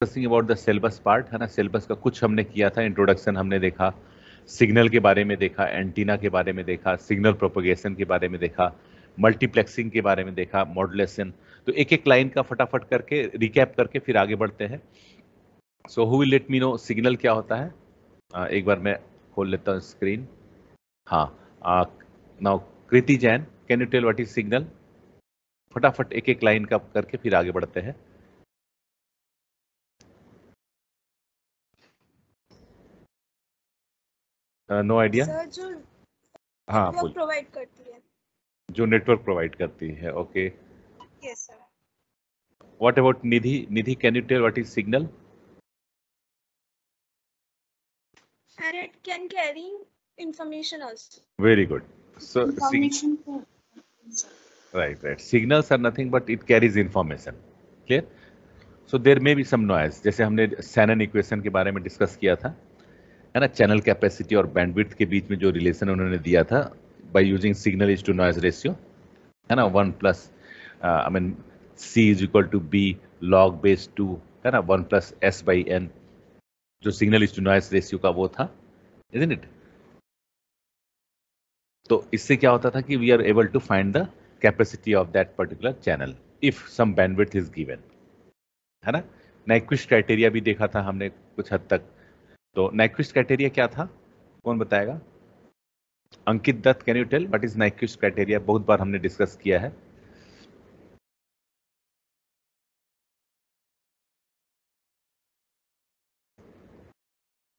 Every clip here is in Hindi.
Discussing about the syllabus part, है ना। सिलेबस का कुछ हमने किया था, इंट्रोडक्शन हमने देखा, सिग्नल के बारे में देखा, एंटीना के बारे में देखा, सिग्नल प्रोपगेशन के बारे में देखा, मल्टीप्लेक्सिंग के बारे में देखा, मॉड्यूलेशन। तो एक एक लाइन का फटाफट करके रिकैप करके फिर आगे बढ़ते हैं। So who will let me no signal क्या होता है? एक बार मैं खोल लेता हूँ स्क्रीन। हाँ, now Kriti Jain, can you tell what is signal? फटाफट एक एक लाइन का करके फिर आगे बढ़ते हैं। No idea? सर जो हाँ, नेटवर्क प्रोवाइड करती है। जो नेटवर्क प्रोवाइड करती है, okay. Yes sir. What about Nidhi? Nidhi, can you tell what is signal? And it can carry information also. Very good. So, Information. right. Signals are nothing but it carries information. Clear? So there may be some noise. जैसे हमने Shannon इक्वेशन के बारे में डिस्कस किया था, है ना, चैनल कैपेसिटी और बैंडविड्थ के बीच में जो रिलेशन उन्होंने दिया था by using signal is to noise ratio, है ना, 1 plus I mean C is equal to B log base 2, है ना, 1 प्लस S बाई N, जो signal is to noise ratio का वो था, isn't it? तो इससे क्या होता था कि we are able to find the capacity of that particular channel if some bandwidth is given, है ना। नाइक्विस्ट क्राइटेरिया भी देखा था हमने कुछ हद तक। तो नाइक्विस्ट क्राइटेरिया क्या था, कौन बताएगा? Ankit Dutt, can you tell what is Nyquist criteria? बहुत बार हमने डिस्कस किया है।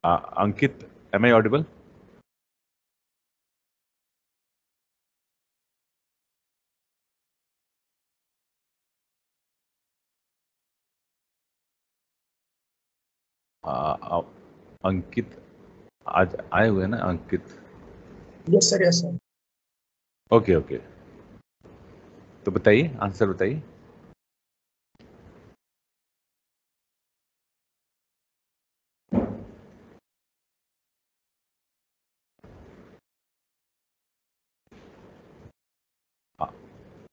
अंकित, एम आई ऑडिबल? अंकित आज आए हुए हैं ना Ankit? Yes sir, yes sir. Okay okay, तो बताइए, आंसर बताइए।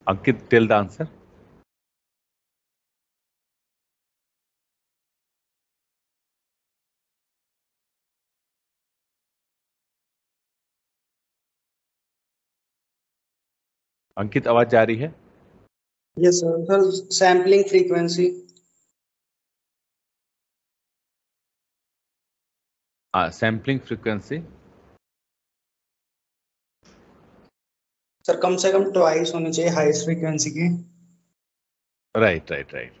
Ankit, tell the answer. Ankit, आवाज जा रही है? Yes sir. Sir sampling frequency. Sampling frequency sir कम से कम ट्वाइस होनी चाहिए हाईएस्ट फ्रीक्वेंसी की। Right right right.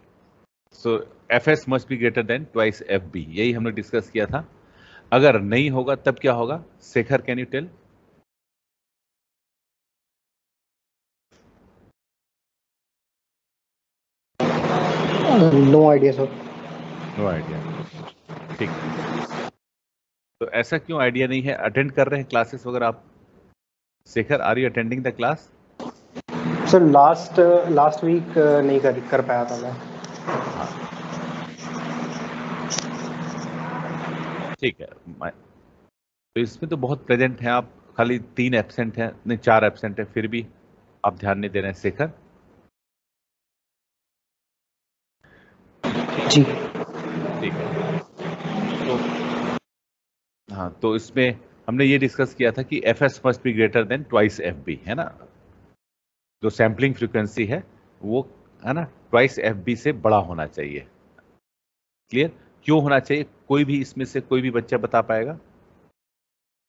So fs must be greater than twice fb, यही हमने डिस्कस किया था। अगर नहीं होगा तब क्या होगा? Shekhar, can you tell? No idea sir. No idea, ठीक। तो ऐसा क्यों आइडिया नहीं है? अटेंड कर रहे हैं क्लासेस वगैरह आप? Shekhar, are you attending the class? Sir last week नहीं कर पाया था मैं। ठीक है, तो इसमें तो बहुत प्रेजेंट हैं आप, खाली 3 एब्सेंट हैं, नहीं 4 एब्सेंट है, फिर भी आप ध्यान नहीं दे रहे हैं। शेखर जी ठीक है। तो हाँ, तो इसमें हमने ये डिस्कस किया था कि fs must be greater than twice fb, है ना। जो सैम्पलिंग फ्रीक्वेंसी है वो, है ना, ट्वाइस fb से बड़ा होना चाहिए। क्लियर? क्यों होना चाहिए? कोई भी इसमें से कोई भी बच्चा बता पाएगा?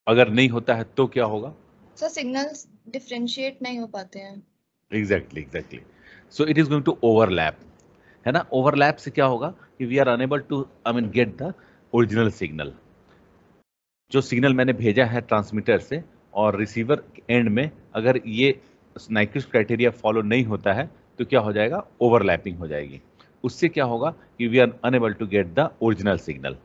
अगर नहीं होता है तो क्या होगा? सर सिग्नल्स डिफरेंशिएट नहीं हो पाते हैं। Exactly. So it is going to overlap, है ना। ओवरलैप से क्या होगा कि we are unable to I mean get the original signal. जो सिग्नल मैंने भेजा है ट्रांसमीटर से और रिसीवर एंड में, अगर ये नाइक्विस्ट क्राइटेरिया फॉलो नहीं होता है तो क्या हो जाएगा? ओवरलैपिंग हो जाएगी। उससे क्या होगा कि we are unable to get the original signal,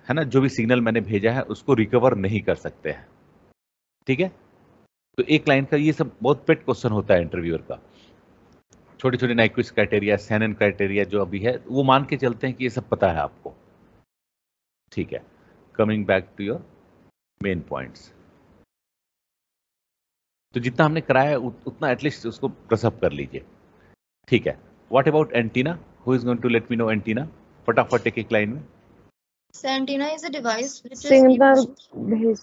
है ना। जो भी सिग्नल मैंने भेजा है उसको रिकवर नहीं कर सकते हैं, ठीक है। तो एक लाइन का ये सब बहुत पेट क्वेश्चन होता है इंटरव्यूअर का। छोटे छोटे नाइक्विस्ट क्राइटेरिया, शैनन क्राइटेरिया जो अभी है वो मान के चलते हैं कि ये सब पता है आपको, ठीक है। Coming back to your main points, तो जितना हमने कराया है उतना एटलीस्ट उसको ब्रश अप कर लीजिए, ठीक है। What about antenna? Who is going to let me know antenna? फटाफट एक एक लाइन में। So antenna is a device which is signal used भेज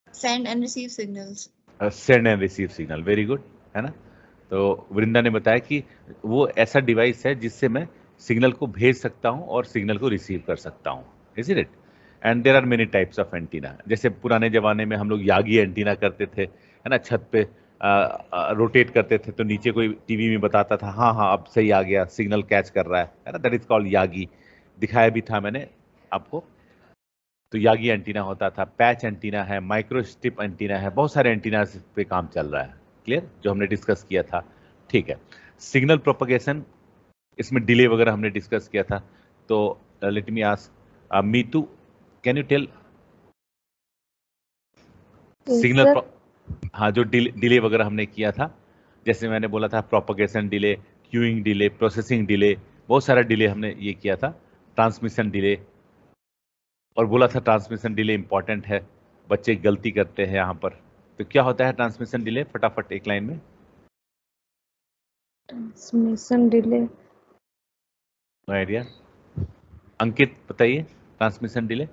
to send and receive signals. Send and receive signal, very good, है ना। तो वृंदा ने बताया कि वो ऐसा डिवाइस है जिससे मैं सिग्नल को भेज सकता हूँ और सिग्नल को रिसीव कर सकता हूँ, is it. And there are many types of antenna. जैसे पुराने जमाने में हम लोग यागी एंटीना करते थे, है ना, छत पे रोटेट करते थे तो नीचे कोई टीवी में बताता था हाँ हाँ अब सही आ गया, सिग्नल कैच कर रहा है ना, दैट इज कॉल्ड यागी। दिखाया भी था मैंने आपको। तो यागी एंटीना होता था, पैच एंटीना है, माइक्रोस्ट्रिप एंटीना है, बहुत सारे एंटीना पे काम चल रहा है, क्लियर, जो हमने डिस्कस किया था। ठीक है, सिग्नल प्रोपगेशन, इसमें डिले वगैरह हमने डिस्कस किया था। तो let me ask Meetu, can you tell signal, हाँ, जो डिले वगैरह हमने किया था, जैसे मैंने बोला था propagation delay, queuing delay, processing delay, बहुत सारा डिले हमने ये किया था, ट्रांसमिशन डिले, और बोला था ट्रांसमिशन डिले इंपॉर्टेंट है, बच्चे गलती करते हैं यहाँ पर। तो क्या होता है ट्रांसमिशन डिले, फटाफट एक लाइन में। ट्रांसमिशन डिले, नो आइडिया, अंकित बताइए ट्रांसमिशन डिले।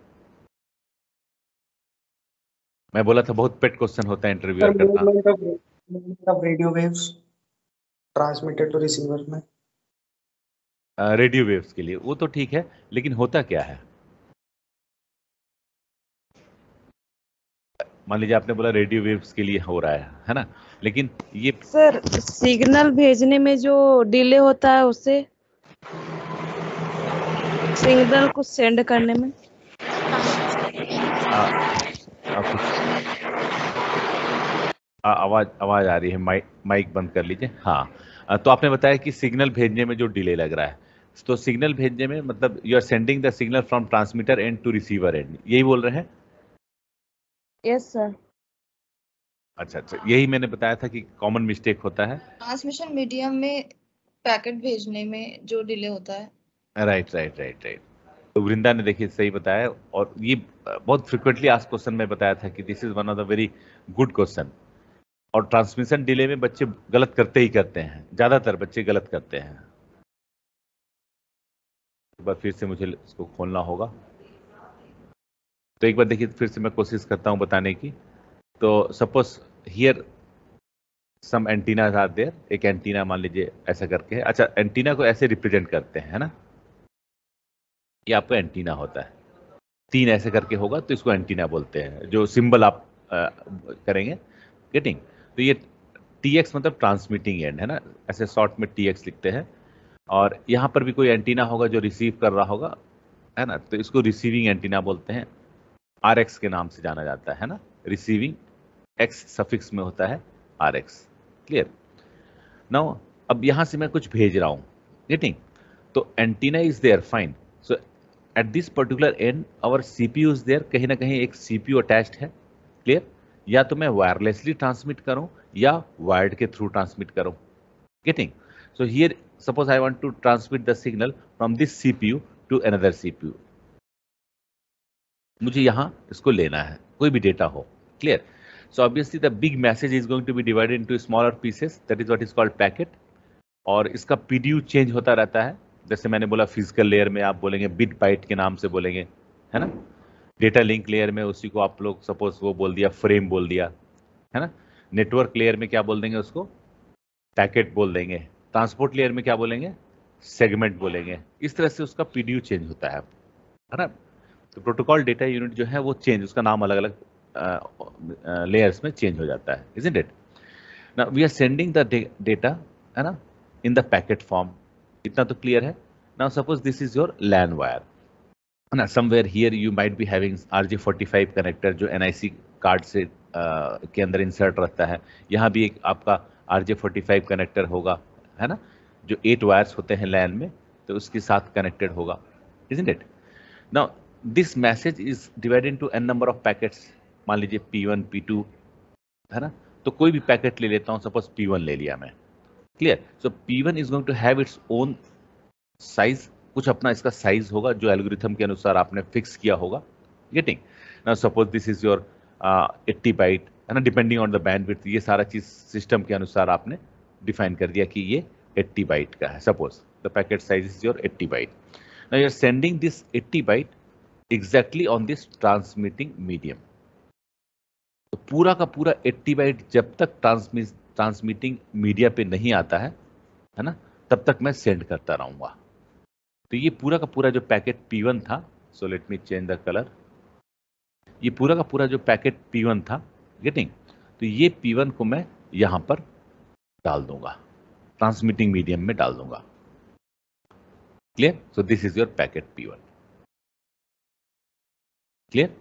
मैं बोला था बहुत पेट क्वेश्चन होता है इंटरव्यूअर करना। movement of radio waves transmitted to receiver में। रेडियो वेव्स के लिए वो तो ठीक है, लेकिन होता क्या है? मान लीजिए आपने बोला रेडियो वेव्स के लिए हो रहा है ना, लेकिन ये सर सिग्नल भेजने में जो डिले होता है उससे सिग्नल को सेंड करने में। आवाज आ रही है, माइक बंद कर लीजिए। हाँ, तो आपने बताया कि सिग्नल भेजने में जो डिले लग रहा है, तो सिग्नल भेजने में मतलब you are sending the signal from transmitter end to receiver end, यही बोल रहे हैं? Yes sir. अच्छा, यही मैंने बताया था कि कॉमन मिस्टेक होता है ट्रांसमिशन मीडियम में पैकेट भेजने में जो डिले होता है। राइट। तो वृंदा ने देखिए सही बताया, और ये बहुत फ्रिक्वेंटली आज क्वेश्चन में बताया था कि this is one of the very good question. और ट्रांसमिशन डिले में बच्चे गलत करते ही करते हैं, ज्यादातर बच्चे गलत करते हैं। एक बार फिर से मुझे इसको खोलना होगा, तो एक बार देखिए फिर से मैं कोशिश करता हूं बताने की। तो suppose here some antennas are there, एक एंटीना मान लीजिए ऐसा करके है। अच्छा, एंटीना को ऐसे रिप्रेजेंट करते हैं, है ना, ये आपका एंटीना होता है, 3 ऐसे करके होगा तो इसको एंटीना बोलते हैं, जो सिंबल आप करेंगे, गेटिंग। तो ये TX मतलब ट्रांसमिटिंग एंड, है ना, ऐसे शॉर्ट में TX लिखते हैं। और यहाँ पर भी कोई एंटीना होगा जो रिसीव कर रहा होगा, है ना, तो इसको रिसीविंग एंटीना बोलते हैं, RX के नाम से जाना जाता है ना, रिसीविंग, X सफिक्स में होता है RX, क्लियर। नाउ अब यहाँ से मैं कुछ भेज रहा हूँ, गेटिंग, तो antenna is there, fine. So at this particular end our CPU is there, कहीं ना कहीं एक CPU अटैच्ड है, क्लियर। या तो मैं वायरलेसली ट्रांसमिट करूं या वायर्ड के थ्रू ट्रांसमिट करूं, getting. So here suppose I want to transmit the signal from this CPU to another CPU, मुझे यहां इसको लेना है, कोई भी डेटा हो, clear. So obviously the big message is going to be divided into smaller pieces, that is what is called packet. और इसका PDU चेंज होता रहता है, जैसे मैंने बोला फिजिकल लेयर में आप बोलेंगे बिट बाइट के नाम से बोलेंगे, है ना। डेटा लिंक लेयर में उसी को आप लोग सपोज वो बोल दिया, फ्रेम बोल दिया, है ना। नेटवर्क लेयर में क्या बोल देंगे उसको, पैकेट बोल देंगे। ट्रांसपोर्ट लेयर में क्या बोलेंगे, सेगमेंट बोलेंगे। इस तरह से उसका PDU चेंज होता है ना। तो प्रोटोकॉल डेटा यूनिट जो है वो चेंज, उसका नाम अलग अलग लेयर्स में चेंज हो जाता है, isn't it. Now we are sending the data, है ना, इन द पैकेट फॉर्म, इतना तो क्लियर है। Now suppose this is your LAN wire, ना, somewhere here you might be having RJ45 connector जो NIC कार्ड से के अंदर इंसर्ट रहता है। यहाँ भी एक आपका RJ45 कनेक्टर होगा, है ना, जो 8 वायर्स होते हैं LAN में, तो उसके साथ कनेक्टेड होगा, isn't it. Now this message is divided into n number of packets, मान लीजिए P1 P2, है ना। तो कोई भी पैकेट ले लेता हूँ, सपोज P1 ले लिया मैं, clear. So P1 is going to have its own size, कुछ अपना इसका साइज होगा जो एल्गोरिथम के अनुसार आपने फिक्स किया होगा, getting. Now suppose this is your 80 byte, है ना, डिपेंडिंग ऑन द बैंडविड्थ, ये सारा चीज सिस्टम के अनुसार आपने डिफाइन कर दिया कि ये 80 बाइट का है, suppose the packet size is your 80 byte. Now you are sending this 80 byte exactly on this transmitting medium. तो पूरा का पूरा 80 बाइट जब तक ट्रांसमिटिंग मीडिया पे नहीं आता है ना, तब तक मैं सेंड करता रहूंगा। तो ये पूरा का पूरा जो पैकेट P1 था, so let me change the colour, ये पूरा का पूरा जो पैकेट P1 था, गेटिंग, तो ये P1 को मैं यहां पर डाल दूंगा, ट्रांसमिटिंग मीडियम में डाल दूंगा। Clear? So this is your packet P1। Clear?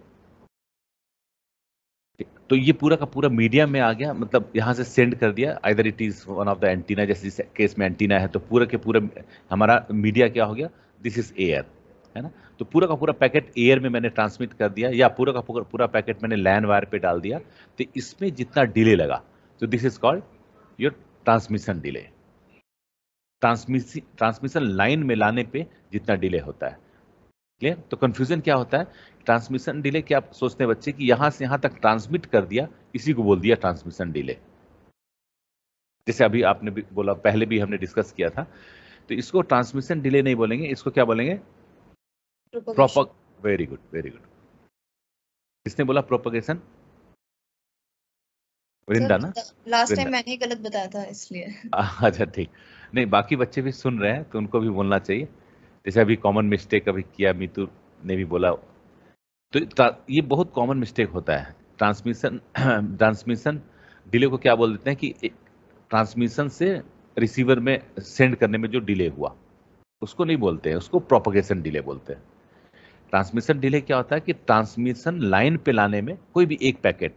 तो ये पूरा का पूरा मीडिया में आ गया, मतलब यहां से सेंड कर दिया, either it is one of the antenna, जैसे इस केस में एंटीना है तो पूरा के पूरा हमारा मीडिया क्या हो गया, दिस इज एयर, है ना। तो पूरा का पूरा पैकेट एयर में मैंने ट्रांसमिट कर दिया, या पूरा का पूरा पैकेट मैंने लैन वायर पे डाल दिया। तो इसमें जितना डिले लगा, तो this is called your transmission delay. Transmission line में लाने पे जितना डिले होता है। क्लियर? तो कंफ्यूजन क्या होता है, ट्रांसमिशन डिले क्या आप सोचते हैं बच्चे कि यहां से यहां तक ट्रांसमिट कर दिया, इसी को बोल दिया ट्रांसमिशन डिले। जैसे अभी आपने भी बोला, पहले भी हमने डिस्कस किया था, तो इसको ट्रांसमिशन डिले नहीं बोलेंगे, इसको क्या बोलेंगे, वेरी गुड, वेरी गुड। किसने बोला प्रोपगेशन? वृंदा ना? लास्ट टाइम मैंने गलत बताया था इसलिए। अच्छा ठीक, नहीं बाकी बच्चे भी सुन रहे हैं तो उनको भी बोलना चाहिए। जैसे अभी कॉमन मिस्टेक अभी किया, मीतू ने भी बोला, तो ये बहुत कॉमन मिस्टेक होता है। ट्रांसमिशन डिले को क्या बोल देते हैं कि ट्रांसमिशन से रिसीवर में सेंड करने में जो डिले हुआ, उसको नहीं बोलते हैं, उसको प्रोपगेशन डिले बोलते हैं। ट्रांसमिशन डिले क्या होता है कि ट्रांसमिशन लाइन पे लाने में कोई भी एक पैकेट,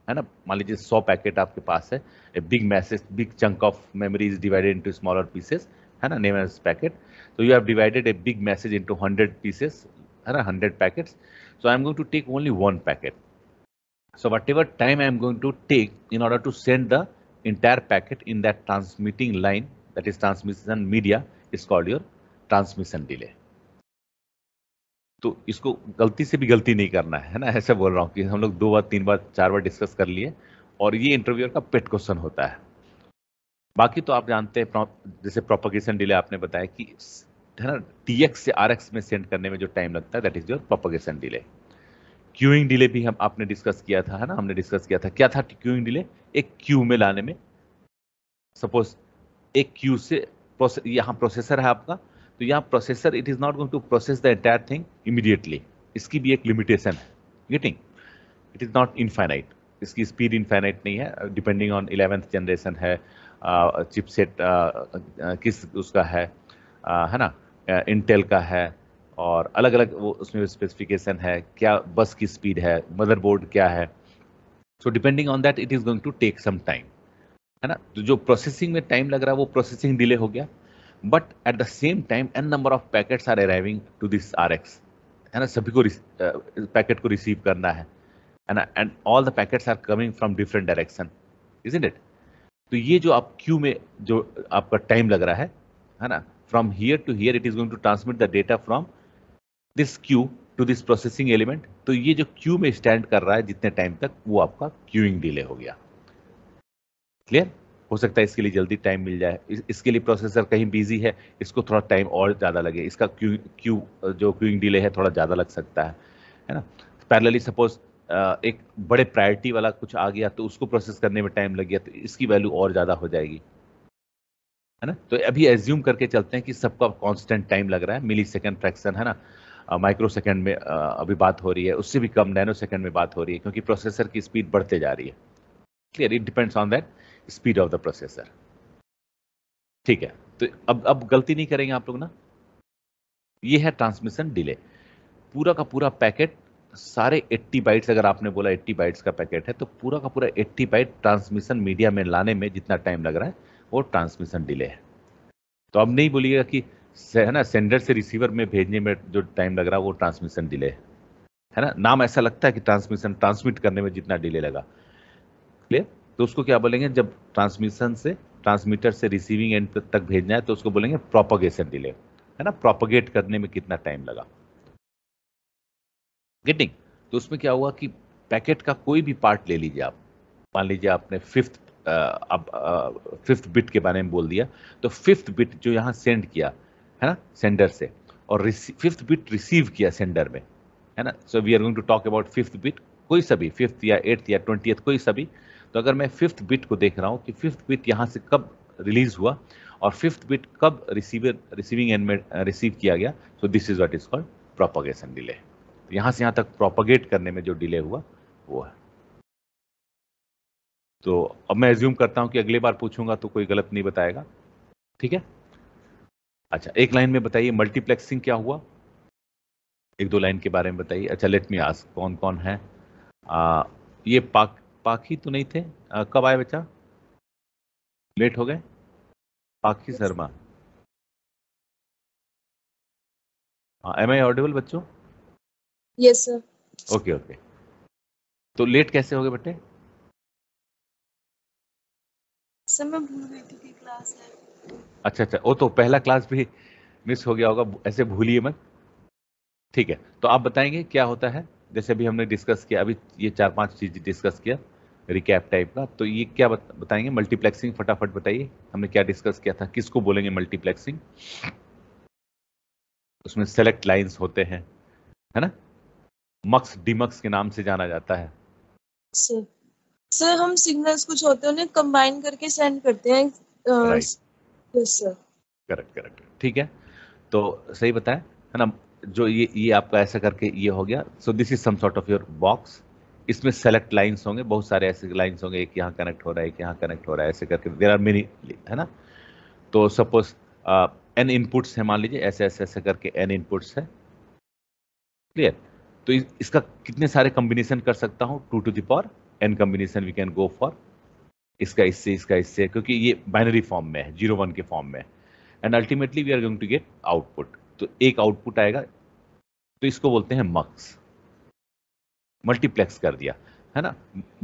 है ना, मान लीजिए 100 पैकेट आपके पास है, a big message, big chunk of memory is divided into smaller pieces, है ना, name as packet. So you have divided a big message into 100 pieces, 100 packets. So I am going to take only one packet. So whatever time I am going to take in order to send the entire packet in that transmitting line, that is transmission media, is called your transmission delay. तो इसको गलती से भी गलती नहीं करना है ना, ऐसा बोल रहा हूँ कि हम लोग 2 बार 3 बार 4 बार डिस्कस कर लिए, और ये इंटरव्यूअर का पेट क्वेश्चन होता है। बाकी तो आप जानते हैं, जैसे प्रोपगेशन डिले आपने बताया कि, है ना, TX से RX में सेंड करने में जो टाइम लगता है, that is your propagation delay. Queuing delay भी हम आपने डिस्कस किया था, है ना, हमने डिस्कस किया था। क्या था क्यूइंग डिले? एक क्यू में लाने में, सपोज एक क्यू से यहाँ प्रोसेसर है आपका, तो यहाँ processor it is not going to process the entire thing immediately, इसकी भी एक लिमिटेशन है, getting, it is not infinite, इसकी स्पीड इनफाइनाइट नहीं है, डिपेंडिंग ऑन 11th जनरेशन है, चिपसेट किस उसका है ना, इंटेल का है, और अलग अलग वो उसमें स्पेसिफिकेशन है, क्या बस की स्पीड है, मदरबोर्ड क्या है। So depending on that it is going to take some time, है ना। तो जो प्रोसेसिंग में टाइम लग रहा है वो प्रोसेसिंग डिले हो गया, but at the same time n number of packets are arriving to this RX, है ना, सभी को पैकेट को रिसीव करना है ना, and all the packets are coming from different direction, isn't it. तो ये जो आप क्यू में जो आपका टाइम लग रहा है ना, from here to here it is going to transmit the data from this queue to this processing element. तो ये जो क्यू में स्टैंड कर रहा है जितने टाइम तक, वो आपका क्यूइंग डिले हो गया। क्लियर? हो सकता है इसके लिए जल्दी टाइम मिल जाए, इसके लिए प्रोसेसर कहीं बिजी है, इसको थोड़ा टाइम और ज़्यादा लगे, इसका क्यू जो क्यूइंग डिले है थोड़ा ज़्यादा लग सकता है ना। पैरेलली सपोज एक बड़े प्रायोरिटी वाला कुछ आ गया तो उसको प्रोसेस करने में टाइम लग गया, तो इसकी वैल्यू और ज़्यादा हो जाएगी, है ना। तो अभी एज्यूम करके चलते हैं कि सबका कांस्टेंट टाइम लग रहा है, मिली सेकेंड फ्रैक्शन, है ना, माइक्रो सेकेंड में अभी बात हो रही है, उससे भी कम नैनो सेकेंड में बात हो रही है, क्योंकि प्रोसेसर की स्पीड बढ़ते जा रही है। Clear? It depends on that speed of the processor. ठीक है, तो अब गलती नहीं करेंगे आप लोग ना। ये है ट्रांसमिशन डिले। पूरा का पूरा पैकेट, सारे 80 बाइट्स, अगर आपने बोला 80 बाइट्स का पैकेट है, तो पूरा का पूरा 80 बाइट ट्रांसमिशन मीडिया में लाने में जितना टाइम लग रहा है वो ट्रांसमिशन डिले है। तो अब नहीं बोलिएगा कि, है ना, सेंडर से रिसीवर में भेजने में जो टाइम लग रहा है वो ट्रांसमिशन डिले है ना। नाम ऐसा लगता है कि ट्रांसमिट करने में जितना डिले लगा। क्लियर? तो उसको क्या बोलेंगे, जब ट्रांसमिशन से ट्रांसमीटर से रिसीविंग एंड तक भेजना है तो उसको बोलेंगे प्रोपगेशन डिले, है ना, प्रोपगेट करने में कितना टाइम लगा। गेटिंग? तो उसमें क्या हुआ कि पैकेट का कोई भी पार्ट ले लीजिए आप, मान लीजिए आपने फिफ्थ बिट के बारे में बोल दिया, तो फिफ्थ बिट जो यहाँ सेंड किया है ना सेंडर से, और फिफ्थ बिट रिसीव किया सेंडर में, है ना। So we are going to talk about fifth bit, कोई सा भी, फिफ्थ या एट्थ या 20th कोई सा भी। तो अगर मैं फिफ्थ बिट को देख रहा हूँ कि फिफ्थ बिट यहाँ से कब रिलीज हुआ और फिफ्थ बिट कब रिसीविंग एंड में रिसीव किया गया, so this is what is called propagation delay. यहाँ से यहाँ तक प्रोपगेट करने में जो डिले हुआ वो है। तो अब मैं एज्यूम करता हूँ कि अगली बार पूछूंगा तो कोई गलत नहीं बताएगा, ठीक है। अच्छा, एक लाइन में बताइए मल्टीप्लेक्सिंग क्या हुआ, एक दो लाइन के बारे में बताइए। अच्छा, लेट मी आस्क, कौन कौन है? ये पाखी तो नहीं थे? कब आए बच्चा? लेट हो गए? पाखी शर्मा, एम आई ऑडिबल बच्चों? Yes sir. ओके ओके, तो लेट कैसे हो गए बेटे? सर मैं भूल गई थी कि क्लास है। अच्छा अच्छा, वो तो पहला क्लास भी मिस हो गया होगा, ऐसे भूलिए मत, ठीक है। तो आप बताएंगे क्या होता है, जैसे अभी हमने डिस्कस किया, अभी ये 4-5 चीज डिस्कस किया रिकैप टाइप का, तो ये क्या बताएंगे मल्टीप्लेक्सिंग, फटाफट बताइए हमने क्या डिस्कस किया था, किसको बोलेंगे मल्टीप्लेक्सिंग? उसमें सेलेक्ट लाइंस होते हैं, है ना, मक्स डिमक्स के नाम से जाना जाता है। सर सर हम सिग्नल्स कुछ होते हैं उन्हें कंबाइन करके सेंड करते हैं। Right, yes sir. Correct correct, ठीक है। तो सही बताया है ना, जो ये आपका ऐसा करके ये हो गया। So this is some sort of your box, इसमें सेलेक्ट लाइंस होंगे, बहुत सारे ऐसे लाइंस होंगे, एक यहाँ कनेक्ट हो रहा है, एक यहाँ कनेक्ट हो रहा है, ऐसे करके देयर आर मेनी, है ना। तो सपोज एन इनपुट्स है, मान लीजिए ऐसे ऐसे ऐसे करके एन इनपुट्स है, क्लियर। तो इसका कितने सारे कॉम्बिनेशन कर सकता हूँ, 2 to the power n combination we can go for, इसका इससे, क्योंकि ये बाइनरी फॉर्म में है, 0-1 के फॉर्म में है, and ultimately we are going to get output. तो एक आउटपुट आएगा, तो इसको बोलते हैं मक्स, मल्टीप्लेक्स कर दिया, है ना।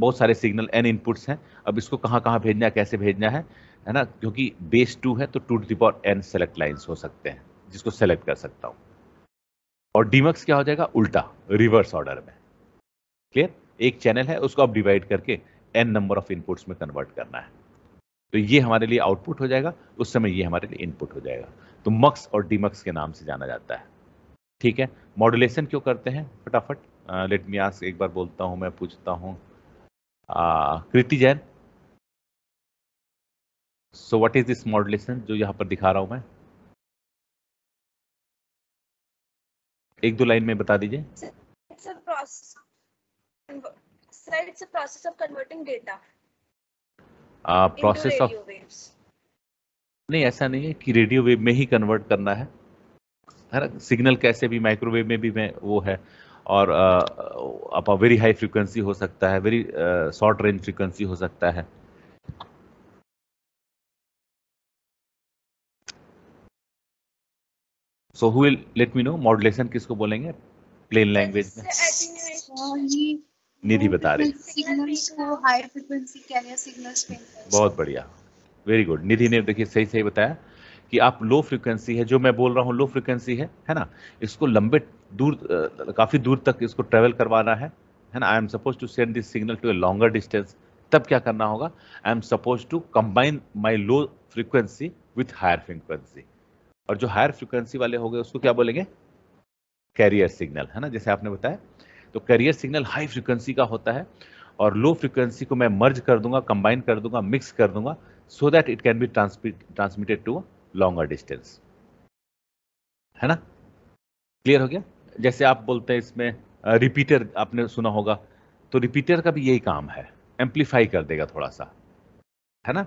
बहुत सारे सिग्नल एन इनपुट्स हैं, अब इसको कहाँ कहाँ भेजना है, कैसे भेजना है ना, क्योंकि बेस 2 है तो 2 to the power n select lines हो सकते हैं जिसको सेलेक्ट कर सकता हूँ। और डीमक्स क्या हो जाएगा, उल्टा, रिवर्स ऑर्डर में, क्लियर। एक चैनल है, उसको आप डिवाइड करके n नंबर ऑफ इनपुट्स में कन्वर्ट करना है, तो ये हमारे लिए आउटपुट हो जाएगा, उस समय ये हमारे लिए इनपुट हो जाएगा। तो मक्स और डीमक्स के नाम से जाना जाता है, ठीक है। मॉड्यूलेशन क्यों करते हैं, फटाफट लेट मी आस्क, एक बार बोलता हूं, मैं पूछता हूं, Kriti Jain, so what is this modulation जो यहां पर दिखा रहा हूं मैं, एक दो लाइन में बता दीजिए। It's a process. Sir, it's a process of converting data into process of, radio waves. नहीं ऐसा नहीं है कि रेडियो वेव में ही कन्वर्ट करना है ना, सिग्नल कैसे भी, माइक्रोवेव में भी मैं वो है, और आप वेरी हाई फ्रीक्वेंसी हो सकता है, वेरी शॉर्ट रेंज फ्रीक्वेंसी हो सकता है। So who will let me no modulation किसको बोलेंगे प्लेन लैंग्वेज में? Attenuation. निधि बता रही, सिग्नल्स को हाई फ्रीक्वेंसी कैरियर सिग्नल्स पे बहुत बढ़िया, वेरी गुड। निधि ने देखिए सही सही बताया कि आप लो फ्रीक्वेंसी है, जो मैं बोल रहा हूँ लो फ्रीक्वेंसी है ना, इसको लंबे दूर काफी दूर तक इसको ट्रेवल करवाना है ना। I am suppose to send this signal to a longer distance, तब क्या करना होगा, I am suppose to combine my low frequency with higher frequency, और जो हायर फ्रीक्वेंसी वाले हो गए उसको क्या बोलेंगे, कैरियर सिग्नल, है ना, जैसे आपने बताया। तो कैरियर सिग्नल हाई फ्रीक्वेंसी का होता है, और लो फ्रीक्वेंसी को मैं मर्ज कर दूंगा, कंबाइन कर दूंगा, मिक्स कर दूंगा, so that it can be transmitted to longer distance, है ना। क्लियर हो गया? जैसे आप बोलते हैं इसमें रिपीटर आपने सुना होगा, तो रिपीटर का भी यही काम है, एम्पलीफाई कर देगा थोड़ा सा, है ना।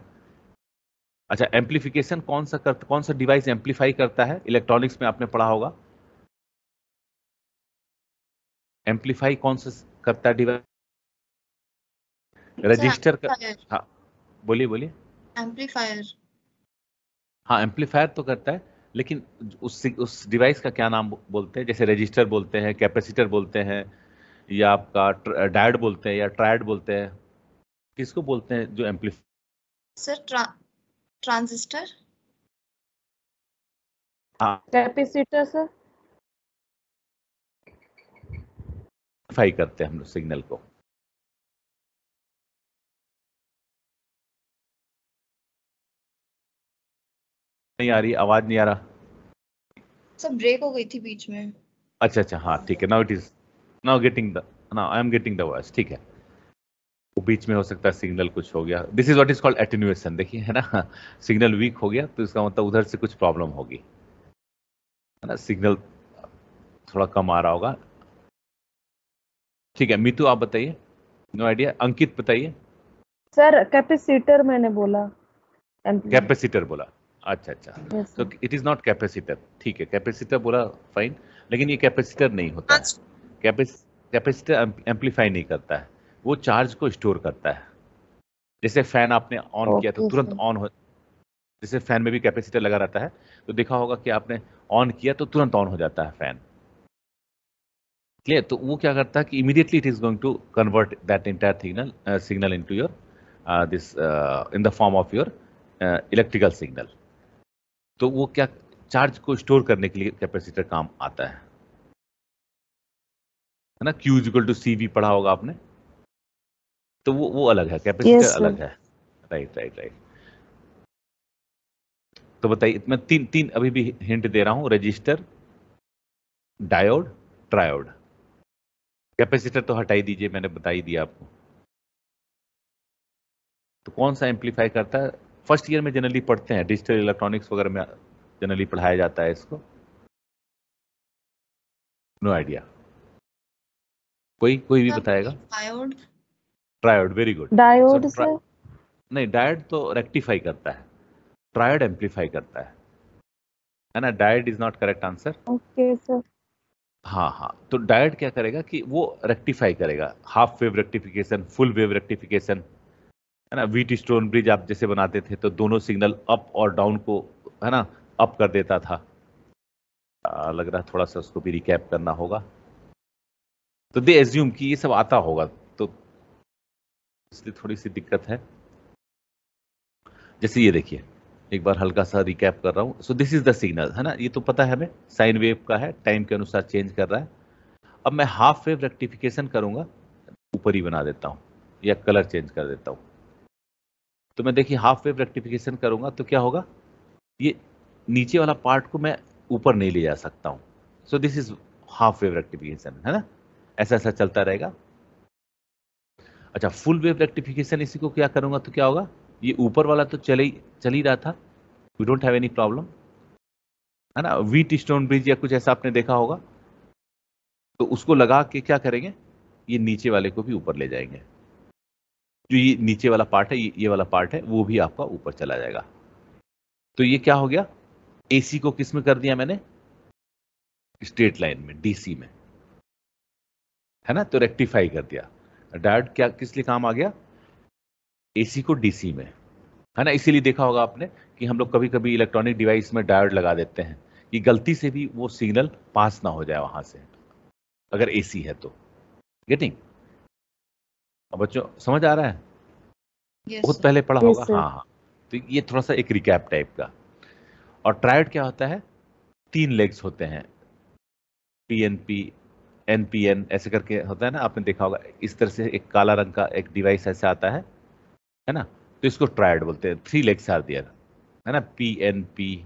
अच्छा, एम्पलीफिकेशन कौन सा डिवाइस एम्पलीफाई करता है, इलेक्ट्रॉनिक्स में आपने पढ़ा होगा, एम्पलीफाई कौन सा करता है डिवाइस? रजिस्टर का, हाँ बोलिए बोलिए। एम्पलीफायर। हाँ, एम्पलीफायर तो करता है, लेकिन उस डिवाइस का क्या नाम बोलते हैं, जैसे रजिस्टर बोलते हैं, कैपेसिटर बोलते हैं, या आपका डायोड बोलते हैं, या ट्रायड बोलते हैं, किसको बोलते हैं जो सर ट्रांजिस्टर। हाँ, कैपेसिटर सर। एम्पलीफाई करते हैं हम लोग सिग्नल को। नहीं आ रही आवाज, नहीं आ रहा, सब ब्रेक हो गई थी बीच में। अच्छा अच्छा, हाँ ठीक है, now it is now I am getting the voice, ठीक है। वो बीच में हो सकता है सिग्नल कुछ हो गया, this is what is called attenuation, देखिए है ना, सिग्नल वीक हो गया तो इसका मतलब उधर से कुछ प्रॉब्लम होगी, है ना, सिग्नल थोड़ा कम आ रहा होगा। ठीक है, मीतू आप बताइए, नो आइडिया। अंकित बताइए। सर कैपेसिटर मैंने बोला। कैपेसिटर बोला, अच्छा अच्छा, यस तो sir. It is not capacitor, ठीक है, कैपेसिटर बोला फाइन, लेकिन ये कैपेसिटर नहीं होता है। कैपेसिटर एम्पलीफाई नहीं करता है, वो चार्ज को स्टोर करता है। जैसे फैन आपने ऑन किया तो ओके तुरंत सर। ऑन हो, जैसे फैन में भी कैपेसिटर लगा रहता है, तो देखा होगा कि आपने ऑन किया तो तुरंत ऑन हो जाता है फैन, क्लियर। तो वो क्या करता है कि immediately it is going to convert that entire signal into your this in the form of your electrical signal. तो वो क्या, चार्ज को स्टोर करने के लिए कैपेसिटर काम आता है ना। Q इक्वल टू CV पढ़ा होगा आपने, तो वो अलग है, कैपेसिटर यस अलग सर। है। Right right right. तो बताइए, मैं तीन तीन अभी भी हिंट दे रहा हूं, रजिस्टर, डायोड, ट्रायोड। कैपेसिटर तो हटा ही दीजिए, मैंने बता ही दिया आपको। तो कौन सा एम्पलीफाई करता है, फर्स्ट ईयर में जनरली पढ़ते हैं, डिजिटल इलेक्ट्रॉनिक्स वगैरह में जनरली पढ़ाया जाता है इसको। नो आइडिया, कोई भी बताएगा। Diode. Triode, very good. Diode sir. नहीं, डायोड तो रेक्टिफाई करता है, ट्रायोड एम्पलीफाई करता है ना। Diode is not correct answer. Okay sir. हाँ हाँ, तो डायोड क्या करेगा कि वो रेक्टिफाई करेगा, half wave rectification, full wave rectification, है ना। व्हीट स्टोन ब्रिज आप जैसे बनाते थे तो दोनों सिग्नल अप और डाउन को, है ना, अप कर देता था। लग रहा है थोड़ा सा उसको भी रिकैप करना होगा। तो दे एज्यूम कि ये सब आता होगा, तो इसलिए थोड़ी सी दिक्कत है। जैसे ये देखिए, एक बार हल्का सा रिकैप कर रहा हूं। सो दिस इज द सिग्नल, है ना, ये तो पता है हमें, साइन वेव का है, टाइम के अनुसार चेंज कर रहा है। अब मैं हाफ वेव रेक्टिफिकेशन करूंगा, ऊपर ही बना देता हूं या कलर चेंज कर देता हूं। तो मैं देखिए हाफ वेव रेक्टिफिकेशन करूंगा तो क्या होगा, ये नीचे वाला पार्ट को मैं ऊपर नहीं ले जा सकता हूं। सो this is half wave rectification, है ना, ऐसा ऐसा चलता रहेगा। अच्छा, फुल वेव रेक्टिफिकेशन, इसी को क्या करूंगा तो क्या होगा, ये ऊपर वाला तो चल ही रहा था, we don't have any problem, है ना। व्हीट स्टोन ब्रिज या कुछ ऐसा आपने देखा होगा, तो उसको लगा के क्या करेंगे, ये नीचे वाले को भी ऊपर ले जाएंगे। जो ये नीचे वाला पार्ट है, ये वाला पार्ट है, वो भी आपका ऊपर चला जाएगा। तो ये क्या हो गया, AC को किस में कर दिया मैंने, स्ट्रेट लाइन में, DC में, है ना, तो रेक्टिफाई कर दिया। डायोड क्या किस लिए काम आ गया, AC को DC में, है ना। इसीलिए देखा होगा आपने कि हम लोग कभी कभी इलेक्ट्रॉनिक डिवाइस में डायोड लगा देते हैं कि गलती से भी वो सिग्नल पास ना हो जाए वहां से, अगर AC है तो। गेटिंग, अब बच्चों समझ आ रहा है, बहुत पहले पढ़ा यस होगा, सर। हाँ हाँ। तो ये थोड़ा सा एक रिकैप टाइप का। और ट्रायोड क्या होता है, 3 लेग्स होते हैं, PNP, NPN ऐसे करके होता है ना, आपने देखा होगा, इस तरह से एक काला रंग का एक डिवाइस ऐसे आता है ना, तो इसको ट्रायोड बोलते हैं। 3 लेग्स आर देयर, है ना, PNP,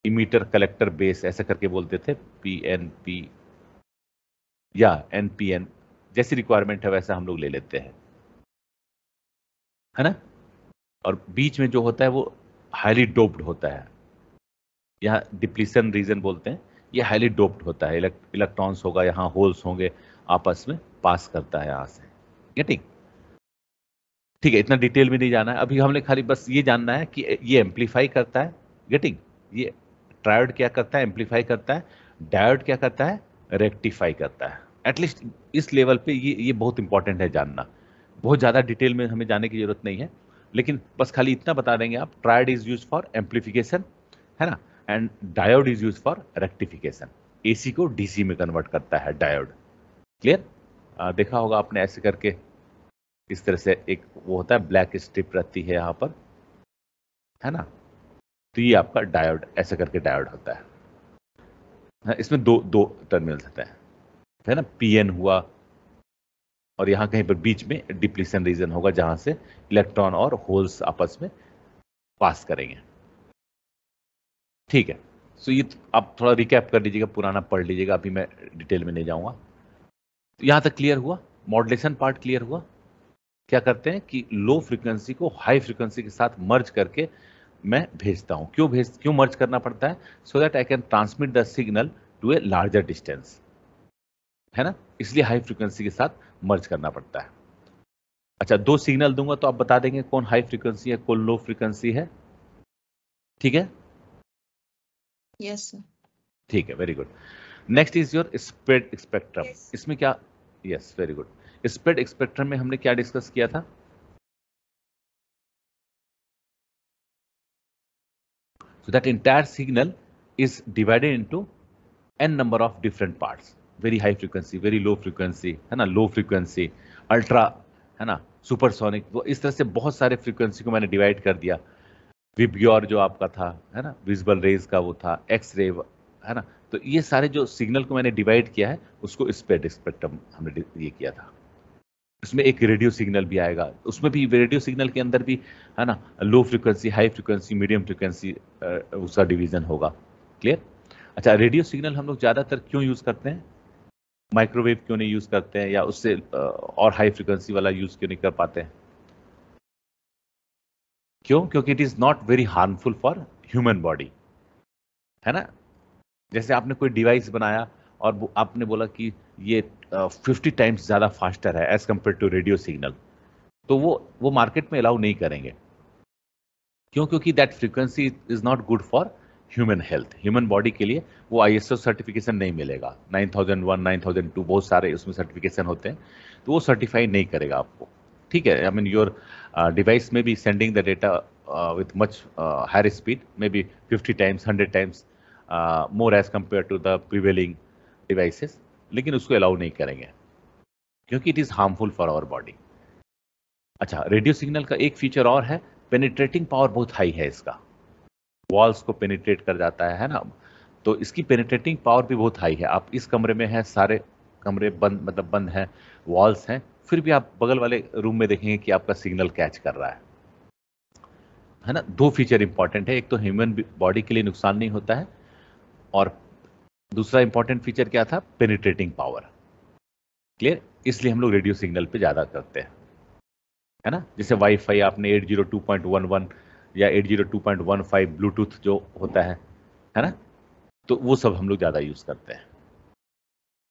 इमीटर, कलेक्टर, बेस, ऐसा करके बोलते थे, PNP या NPN, जैसी रिक्वायरमेंट है वैसा हम लोग ले लेते हैं, है ना। और बीच में जो होता है वो हाईली डोप्ड होता है, यहाँ डिप्लीशन रीजन बोलते हैं, ये हाईली डोप्ड होता है, इलेक्ट्रॉन्स होगा, यहाँ होल्स होंगे, आपस में पास करता है यहाँ से। गेटिंग, ठीक है, इतना डिटेल में नहीं जाना है अभी, हमने खाली बस ये जानना है कि ये एम्पलीफाई करता है। गेटिंग, ये ट्रायोड क्या करता है, एम्पलीफाई करता है। डायोड क्या करता है, रेक्टिफाई करता है। एटलीस्ट इस लेवल पे ये बहुत इंपॉर्टेंट है जानना, बहुत ज़्यादा डिटेल में हमें जाने की जरूरत नहीं है, लेकिन बस खाली इतना बता देंगे आप, triode is use for amplification, है ना, and diode is use for rectification. AC को DC में कन्वर्ट करता है डायोड। क्लियर, देखा होगा आपने ऐसे करके, इस तरह से एक वो होता है, ब्लैक स्ट्रिप रहती है यहाँ पर, है ना, तो ये आपका डायोड, ऐसा करके डायोड होता है। इसमें दो टर्मिनल्स होते हैं, है ना, PN हुआ, और यहाँ कहीं पर बीच में डिप्लीशन रीजन होगा जहां से इलेक्ट्रॉन और होल्स आपस में पास करेंगे। ठीक है, सो ये आप थोड़ा रिकैप कर लीजिएगा, पुराना पढ़ लीजिएगा, अभी मैं डिटेल में नहीं जाऊंगा। तो यहाँ तक क्लियर हुआ, मॉड्यूलेशन पार्ट क्लियर हुआ। क्या करते हैं कि लो फ्रीक्वेंसी को हाई फ्रीक्वेंसी के साथ मर्ज करके मैं भेजता हूँ। क्यों मर्ज करना पड़ता है? So that I can transmit the signal to a larger distance, है ना, इसलिए हाई फ्रीक्वेंसी के साथ मर्ज करना पड़ता है। अच्छा, 2 सिग्नल दूंगा तो आप बता देंगे कौन हाई फ्रीक्वेंसी है, कौन लो फ्रीक्वेंसी है, ठीक है? Yes sir. ठीक है, very good. Next is your spread spectrum. Yes. इसमें क्या, yes very good, spread spectrum में हमने क्या डिस्कस किया था? So that entire signal is divided into n number of different parts, very high frequency, very low frequency, है ना, low frequency, ultra, है ना, सुपरसोनिक। वो इस तरह से बहुत सारे फ्रीक्वेंसी को मैंने डिवाइड कर दिया। विबग्योर जो आपका था, है ना, विजिबल रेज का वो था, एक्स रे, है ना, तो ये सारे जो सिग्नल को मैंने डिवाइड किया है उसको स्प्रेड स्पेक्ट्रम हमने ये किया था। उसमें एक रेडियो सिग्नल भी आएगा, उसमें भी रेडियो सिग्नल के अंदर भी, है ना, low frequency, high frequency, medium frequency उसका डिवीजन होगा। क्लियर? अच्छा, रेडियो सिग्नल हम लोग ज़्यादातर क्यों यूज़ करते हैं? माइक्रोवेव क्यों नहीं यूज़ करते हैं, या उससे और हाई फ्रीक्वेंसी वाला यूज़ क्यों नहीं कर पाते हैं? क्यों? क्योंकि it is not very harmful for human body, है ना। जैसे आपने कोई डिवाइस बनाया और आपने बोला कि ये 50 टाइम्स ज़्यादा फास्टर है as compare to radio signal, तो वो मार्केट में अलाउ नहीं करेंगे। क्यों? क्योंकि that frequency is not good for human health, human body के लिए वो ISO सर्टिफिकेशन नहीं मिलेगा। 9001, 9002 बहुत सारे उसमें सर्टिफिकेशन होते हैं, तो वो सर्टिफाई नहीं करेगा आपको, ठीक है। आई मीन योर डिवाइस में be sending the data with much higher speed, may be 50 times, 100 times more as compare to the prevailing devices, लेकिन उसको अलाउ नहीं करेंगे क्योंकि it is harmful for our body. अच्छा, रेडियो सिग्नल का एक फीचर और है, पेनिट्रेटिंग पावर बहुत हाई है इसका, वॉल्स को पेनिट्रेट कर जाता है ना, तो इसकी पेनिट्रेटिंग पावर भी बहुत हाई है। आप इस कमरे में हैं, सारे कमरे बंद, मतलब बंद हैं, वॉल्स हैं, फिर भी आप बगल वाले रूम में देखेंगे कि आपका सिग्नल कैच कर रहा है ना। 2 फीचर इंपॉर्टेंट है, एक तो ह्यूमन बॉडी के लिए नुकसान नहीं होता है, और दूसरा इंपॉर्टेंट फीचर क्या था? Penetrating power. क्लियर? इसलिए हम लोग रेडियो सिग्नल पे ज्यादा करते हैं, है ना। जैसे वाईफाई आपने 802.11 या 802.15 ब्लूटूथ जो होता है ना, तो वो सब हम लोग ज्यादा यूज करते हैं।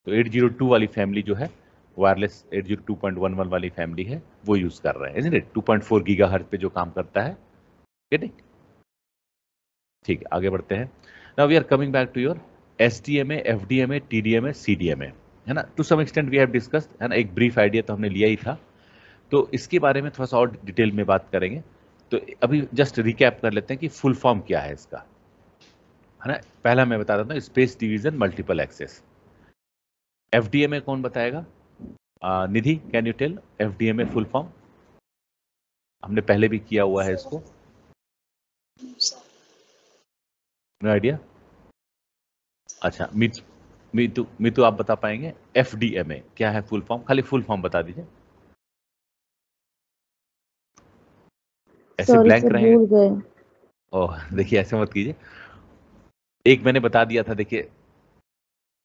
तो 802 वाली फैमिली जो है, वायरलेस 802.11 वाली फैमिली है, वो यूज कर रहे हैं, isn't it? 2.4 गीगाहर्ट्ज पे जो काम करता है, ठीक है। आगे बढ़ते हैं। Now we are coming back to your SDMA, FDMA, TDMA, CDMA, है ना। To some extent we have discussed, है ना, एक ब्रीफ आइडिया तो हमने लिया ही था, तो इसके बारे में थोड़ा सा और डिटेल में बात करेंगे। तो अभी जस्ट रिकैप कर लेते हैं कि फुल फॉर्म क्या है इसका, है ना। पहला मैं बता देता हूँ, space division multiple access. FDMA कौन बताएगा? Nidhi, can you tell FDMA full form? हमने पहले भी किया हुआ है इसको, नो आइडिया। अच्छा, मीतू आप बता पाएंगे FDMA क्या है फुल फॉर्म? खाली फुल फॉर्म बता दीजिए, ऐसे ब्लैंक रहे। ओह, देखिए ऐसे मत कीजिए, एक मैंने बता दिया था, देखिए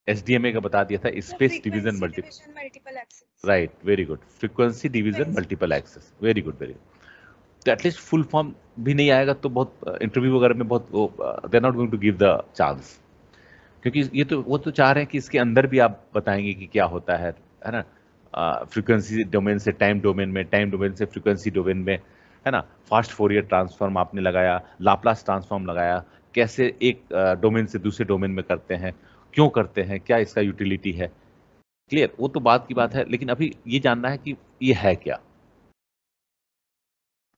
SDMA का बता दिया था, space division multiple access, right, very good, frequency division multiple access, very good, very good. तो एटलीस्ट फुल फॉर्म भी नहीं आएगा तो बहुत इंटरव्यू वगैरह में बहुत they are not going to give the chance, क्योंकि ये तो वो तो चाह रहे हैं कि इसके अंदर भी आप बताएंगे कि क्या होता है ना। फ्रीक्वेंसी डोमेन से टाइम डोमेन में, टाइम डोमेन से फ्रीक्वेंसी डोमेन में, है ना। फास्ट फोरियर ट्रांसफॉर्म आपने लगाया, लाप्लास ट्रांसफॉर्म लगाया, कैसे एक डोमेन से दूसरे डोमेन में करते हैं, क्यों करते हैं, क्या इसका यूटिलिटी है। क्लियर? वो तो बात की बात है, लेकिन अभी ये जानना है कि ये है क्या।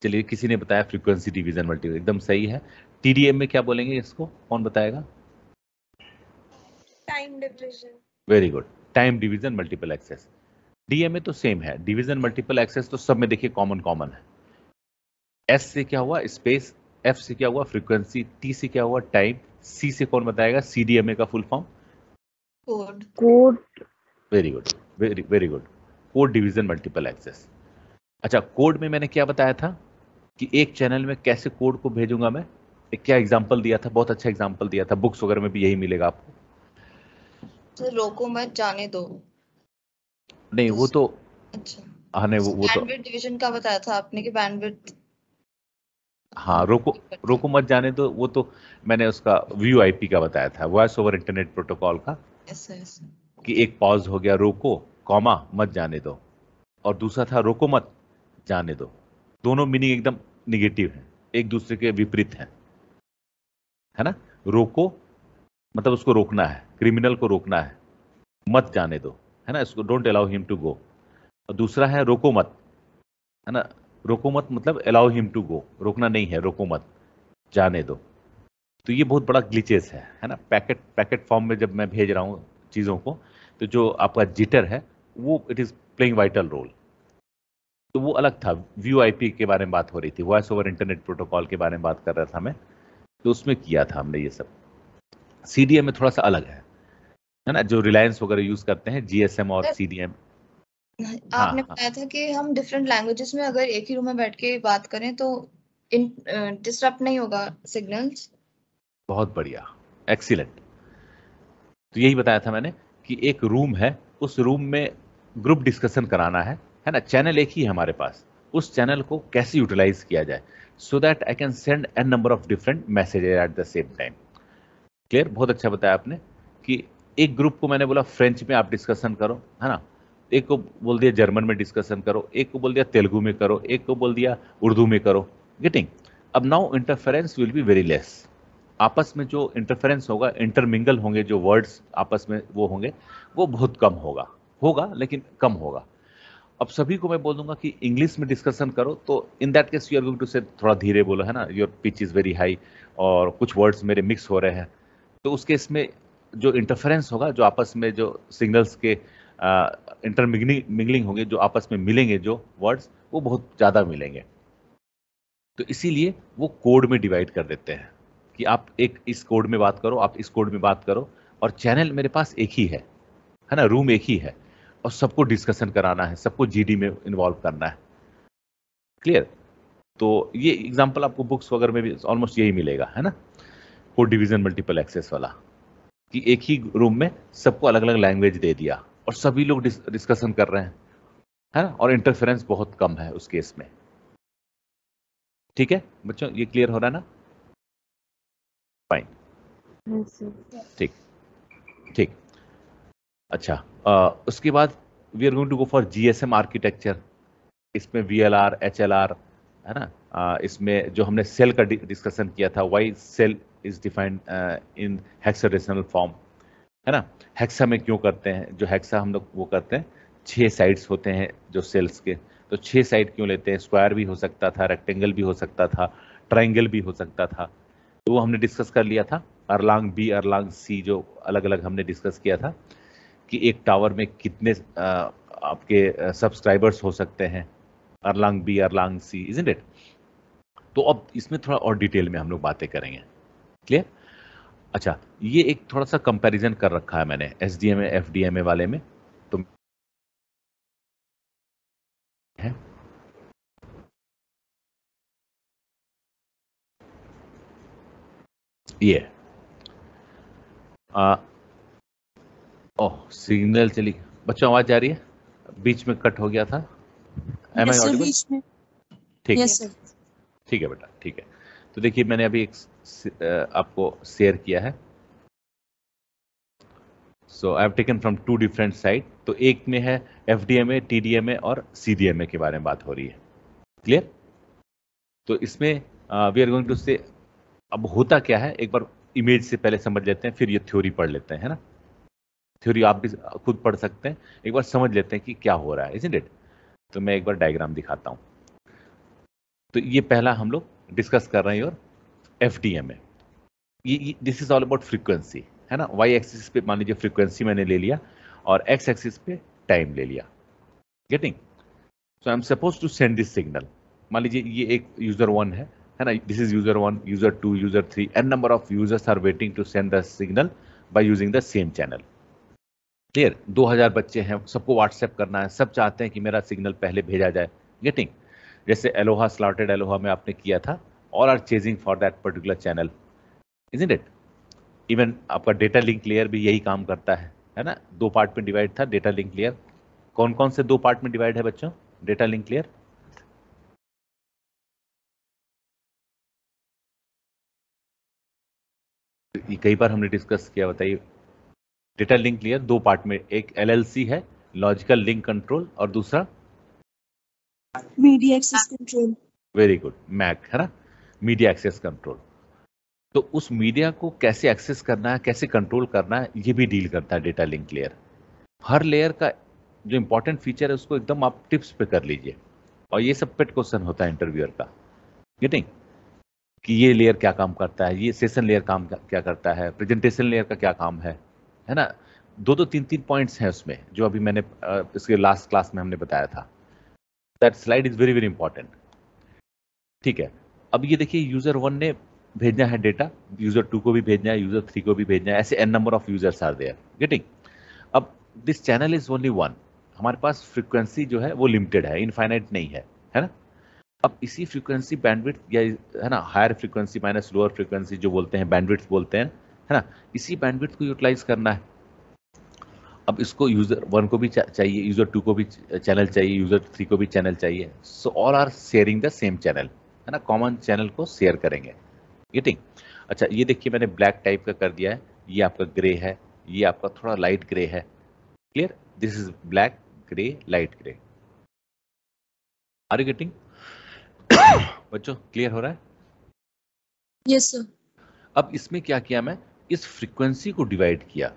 चलिए, किसी ने बताया फ्रीक्वेंसी डिवीजन मल्टीपल, एकदम सही है। TDM में क्या बोलेंगे इसको, कौन बताएगा? Time division, very good, time division multiple access. DMA तो सेम है, डिवीजन मल्टीपल एक्सेस तो सब में देखिए कॉमन है। S से क्या हुआ? स्पेस, F से क्या हुआ? फ्रीक्वेंसी, T से क्या हुआ? टाइम, C से कौन बताएगा CDMA का full form? Code. Very good, very good, code division multiple access. अच्छा, कोड में मैंने क्या बताया था कि एक चैनल में कैसे कोड को भेजूंगा मैं? एक क्या एग्जांपल दिया था, बहुत अच्छा एग्जांपल दिया था, बुक्स वगैरह में भी यही मिलेगा आपको। तो रोको मत जाने दो। नहीं वो तो, अच्छा, हाँ नहीं वो तो, बैंडविड्थ डिवीजन का बताया था आपने कि बैंडविड्थ। हाँ रोको मत जाने दो, वो तो मैंने उसका VoIP का बताया था, वॉइस ओवर इंटरनेट प्रोटोकॉल का, ऐसा ऐसा। कि एक पॉज हो गया रोको कॉमा मत जाने दो, और दूसरा था रोको मत जाने दो। दोनों मीनिंग एकदम निगेटिव हैं, एक दूसरे के विपरीत हैं, है ना। रोको मतलब उसको रोकना है, क्रिमिनल को रोकना है, मत जाने दो, है ना, इसको don't allow him to go. और दूसरा है रोको मत, है ना, रोको मत मतलब अलाउ हिम टू गो, रोकना नहीं है, रोको मत जाने दो। तो ये बहुत बड़ा ग्लिचेस है ना। पैकेट फॉर्म में जब मैं भेज रहा हूँ चीज़ों को, तो जो आपका जिटर है वो it is playing vital role. तो वो अलग था, VoIP के बारे में बात हो रही थी, वॉइस ओवर इंटरनेट प्रोटोकॉल के बारे में बात कर रहा था मैं, तो उसमें किया था हमने ये सब। CDM में थोड़ा सा अलग है ना, जो रिलायंस वगैरह यूज करते हैं, GSM और CDM। हाँ आपने हाँ, बताया था कि हम डिफरेंट लैंग्वेजेस में अगर एक ही रूम में बैठ के बात करें तो इन डिस्टर्ब नहीं होगा सिग्नल्स। बहुत बढ़िया, एक्सीलेंट। तो यही बताया था मैंने कि एक रूम है, उस रूम में ग्रुप डिस्कशन कराना है ना, चैनल एक ही है हमारे पास, उस चैनल को कैसे यूटिलाइज किया जाए सो that I can send an number of different messages at the same time. Clear, बहुत अच्छा बताया आपने कि एक ग्रुप को मैंने बोला फ्रेंच में आप डिस्कशन करो, है ना, एक को बोल दिया जर्मन में डिस्कशन करो, एक को बोल दिया तेलुगु में करो, एक को बोल दिया उर्दू में करो, गेटिंग। अब now interference will be very less, आपस में जो इंटरफेरेंस होगा, इंटरमिंगल होंगे जो वर्ड्स आपस में वो होंगे, वो बहुत कम होगा, होगा लेकिन कम होगा। अब सभी को मैं बोल दूंगा कि इंग्लिश में डिस्कशन करो, तो in that case you are going to say थोड़ा धीरे बोलो, है ना, your pitch is very high और कुछ वर्ड्स मेरे मिक्स हो रहे हैं, तो उस केस में जो इंटरफेरेंस होगा, जो आपस में जो सिग्नल्स के इंटरमिंगलिंग होंगे, जो आपस में मिलेंगे जो वर्ड्स, वो बहुत ज़्यादा मिलेंगे। तो इसीलिए वो कोड में डिवाइड कर देते हैं कि आप एक इस कोड में बात करो, आप इस कोड में बात करो, और चैनल मेरे पास एक ही है ना, रूम एक ही है, और सबको डिस्कशन कराना है, सबको GD में इन्वॉल्व करना है। क्लियर। तो ये एग्जांपल आपको बुक्स वगैरह में भी ऑलमोस्ट यही मिलेगा, है ना, कोड डिवीजन मल्टीपल एक्सेस वाला, कि एक ही रूम में सबको अलग अलग लैंग्वेज दे दिया और सभी लोग डिस्कशन कर रहे हैं, है ना, और इंटरफेरेंस बहुत कम है उस केस में। ठीक है बच्चों, ये क्लियर हो रहा है ना? फाइन, ठीक ठीक। अच्छा, उसके बाद we are going to go for GSM architecture. इसमें VLR HLR, है ना, इसमें जो हमने सेल का डिस्कशन किया था, Y cell is defined in hexadecimal form, है ना, हेक्सा में क्यों करते हैं, जो हेक्सा हम लोग वो करते हैं, 6 साइड्स होते हैं जो सेल्स के, तो 6 साइड क्यों लेते हैं, स्क्वायर भी हो सकता था, रेक्टेंगल भी हो सकता था, ट्राइंगल भी हो सकता था, तो वो हमने डिस्कस कर लिया था। अरलांग B अरलांग C जो अलग अलग हमने डिस्कस किया था कि एक टावर में कितने आपके सब्सक्राइबर्स हो सकते हैं, अरलांग B अरलांग C, इजंट इट। तो अब इसमें थोड़ा और डिटेल में हम लोग बातें करेंगे। क्लियर। अच्छा, ये एक थोड़ा सा कंपैरिजन कर रखा है मैंने SDMA FDMA वाले में, तो है ये ओह सिग्नल चली, बच्चों आवाज जा रही है, बीच में कट हो गया था, एम आई ऑडिबल? ठीक है, यस सर। ठीक है बेटा, ठीक है। तो देखिए मैंने अभी एक आपको शेयर किया है, so I have taken from 2 different site. तो एक में है FDMA TDMA और CDMA के बारे में बात हो रही है। क्लियर। तो इसमें वी आर गोइंग टू से, अब होता क्या है एक बार इमेज से पहले समझ लेते हैं, फिर ये थ्योरी पढ़ लेते हैं, है ना, थ्योरी आप भी खुद पढ़ सकते हैं, एक बार समझ लेते हैं कि क्या हो रहा है, इजंट इट। तो मैं एक बार डायग्राम दिखाता हूं। तो ये पहला हम लोग डिस्कस कर रहे हैं और FDMA, ये this is all about frequency, है ना, वाई एक्सिस पे मान लीजिए फ्रीक्वेंसी मैंने ले लिया और एक्स एक्सिस पे टाइम ले लिया, getting. So I am suppose to send this signal, मान लीजिए ये एक यूजर 1 है ना, this is user 1 user 2 user 3, n number of users are waiting to send the signal by using the same channel. Clear. 2000 बच्चे हैं, सबको व्हाट्सएप करना है, सब चाहते हैं कि मेरा सिग्नल पहले भेजा जाए, गेटिंग। जैसे एलोहा स्लॉटेड एलोहा में आपने किया था, all are chasing for that particular channel, isn't it? Even आपका डेटा लिंक लेयर भी यही काम करता है ना? 2 पार्ट में डिवाइड था डेटा लिंक लेयर। कौन कौन से 2 पार्ट में डिवाइड है बच्चों डेटा लिंक लेयर? ये कई बार हमने डिस्कस किया, बताइए। डेटा लिंक लेयर 2 पार्ट में, एक LLC है, लॉजिकल लिंक कंट्रोल, और दूसरा media access control. Very good, MAC, है ना? Media access control. तो उस मीडिया को कैसे एक्सेस करना है, कैसे कंट्रोल करना है, ये भी डील करता है डेटा लिंक लेयर। हर लेयर का जो इंपॉर्टेंट फीचर है उसको एकदम आप टिप्स पे कर लीजिए, और ये सब पेट क्वेश्चन होता है इंटरव्यूअर का, गेटिंग, कि ये लेयर क्या काम करता है, ये सेशन लेयर काम क्या करता है, प्रेजेंटेशन लेयर का क्या काम है ना? 2-2, 3-3 पॉइंट्स हैं उसमें, जो अभी मैंने इसके लास्ट क्लास में हमने बताया था। That slide is very very important. ठीक है, अब ये देखिए, यूजर 1 ने भेजना है डेटा, यूजर 2 को भी भेजना है, यूजर 3 को भी भेजना है, ऐसे n number of users are there, getting. अब this channel is only one, हमारे पास फ्रीक्वेंसी जो है वो लिमिटेड है, इनफाइनाइट नहीं है ना? अब इसी फ्रीक्वेंसी बैंडविड्थ, या है ना, higher frequency minus lower frequency जो बोलते हैं, बैंडविड्थ बोलते हैं, है ना? इसी बैंडविड्थ को यूटिलाइज करना है। अब इसको यूजर 1 को भी चाहिए, यूजर 2 को भी चैनल चाहिए, यूजर 3 को भी चैनल चाहिए। So all are sharing the same channel, है ना? कॉमन चैनल को शेयर करेंगे, गेटिंग। अच्छा, ये देखिए मैंने ब्लैक टाइप का कर दिया है, ये आपका ग्रे है, ये आपका थोड़ा लाइट ग्रे है, clear? This is black, grey, light grey. Are you getting? बच्चों क्लियर हो रहा है? Yes sir. अब इसमें क्या किया, मैं इस फ्रीक्वेंसी को डिवाइड किया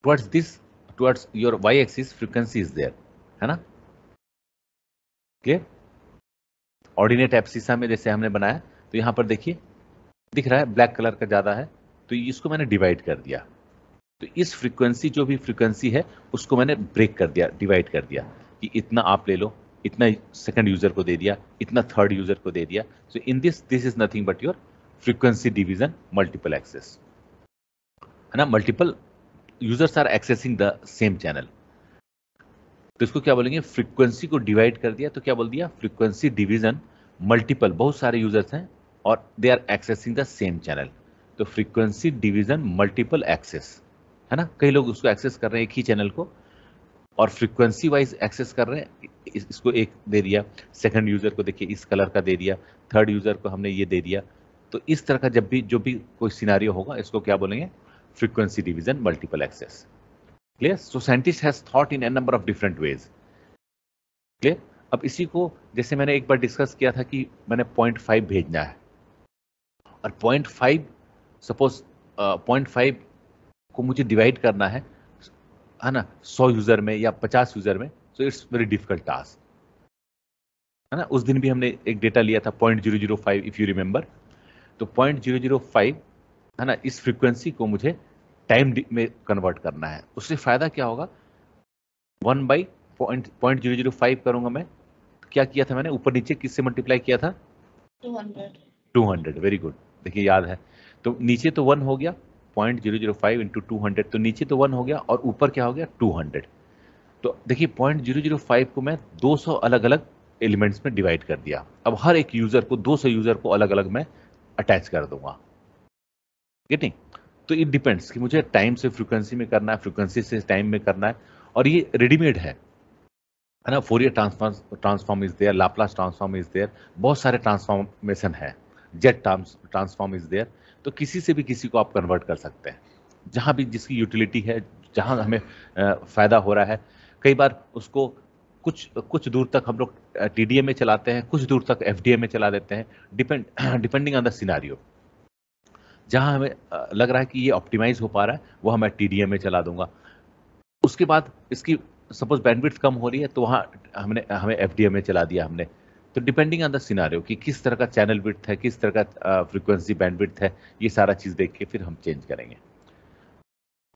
towards this, towards your Y axis frequency is there, है ना? क्लियर? ऑर्डिनेट एब्सिसा में जैसे हमने बनाया, तो यहां पर देखिए दिख रहा है ब्लैक कलर का ज्यादा है, तो इसको मैंने डिवाइड कर दिया। तो इस फ्रीक्वेंसी, जो भी फ्रीक्वेंसी है, उसको मैंने ब्रेक कर दिया, डिवाइड कर दिया, कि इतना आप ले लो, इतना सेकंड यूजर को दे दिया, इतना थर्ड यूजर को दे दिया। So in this is nothing but your frequency division multiple access, है ना? Multiple users are accessing the same channel, तो इसको क्या बोलेंगे? फ्रीक्वेंसी को डिवाइड कर दिया, तो क्या बोल दिया? फ्रीक्वेंसी डिवीजन मल्टीपल, बहुत सारे यूजर्स हैं और they are accessing the same channel, तो फ्रीक्वेंसी डिवीजन मल्टीपल एक्सेस, है ना? कई लोग उसको एक्सेस कर रहे हैं एक ही चैनल को, और फ्रीक्वेंसी वाइज एक्सेस कर रहे हैं। इसको एक दे दिया, सेकंड यूजर को देखिए इस कलर का दे दिया, थर्ड यूजर को हमने ये दे दिया। तो इस तरह का जब भी जो भी कोई सिनारियो होगा, इसको क्या बोलेंगे? Frequency division multiple access, clear? So scientist has thought in a number of different ways, clear? अब इसी को जैसे मैंने एक बार डिस्कस किया था कि मैंने 0.5 भेजना है, और 0.5 सपोज 0.5 को मुझे डिवाइड करना है ना, 100 यूजर में या 50 यूजर में। So it's very difficult task, है ना? उस दिन भी हमने एक डेटा लिया था 0.005, इफ यू रिमेंबर। तो 0.005, है ना, इस फ्रीक्वेंसी को मुझे टाइम में कन्वर्ट करना है। उससे फायदा क्या होगा? 1/0.005 करूंगा मैं, क्या किया था मैंने? ऊपर नीचे किससे मल्टीप्लाई किया था? 200, वेरी गुड, देखिए याद है। तो नीचे तो 1 हो गया, 0.005 इंटू 200, तो नीचे तो 1 हो गया, और ऊपर क्या हो गया? 200। तो देखिए 0.005 को मैं 200 अलग अलग एलिमेंट्स में डिवाइड कर दिया। अब हर एक यूजर को, 200 यूजर को अलग अलग मैं अटैच कर दूंगा, गेटिंग? तो इट डिपेंड्स कि मुझे टाइम से फ्रीक्वेंसी में करना है, फ्रीक्वेंसी से टाइम में करना है, और ये रेडीमेड है ना? Fourier transform is there, Laplace transform is there, बहुत सारे ट्रांसफॉर्मेशन है, जेट ट्रांसफॉर्म इज देयर। तो किसी से भी किसी को आप कन्वर्ट कर सकते हैं, जहां भी जिसकी यूटिलिटी है, जहां हमें फायदा हो रहा है। कई बार उसको कुछ दूर तक हम लोग TDM में चलाते हैं, कुछ दूर तक FDM में चला देते हैं, डिपेंडिंग ऑन द सिनारियो। जहां हमें लग रहा है कि ये ऑप्टिमाइज हो पा रहा है, वो मैं TDM में चला दूंगा। उसके बाद इसकी सपोज बैंडविड्थ कम हो रही है, तो वहाँ हमें FDM में चला दिया हमने। तो डिपेंडिंग ऑन द सिनारियो कि किस तरह का चैनल विड्थ है, किस तरह का फ्रीक्वेंसी बैंडविड्थ है, ये सारा चीज देख के फिर हम चेंज करेंगे।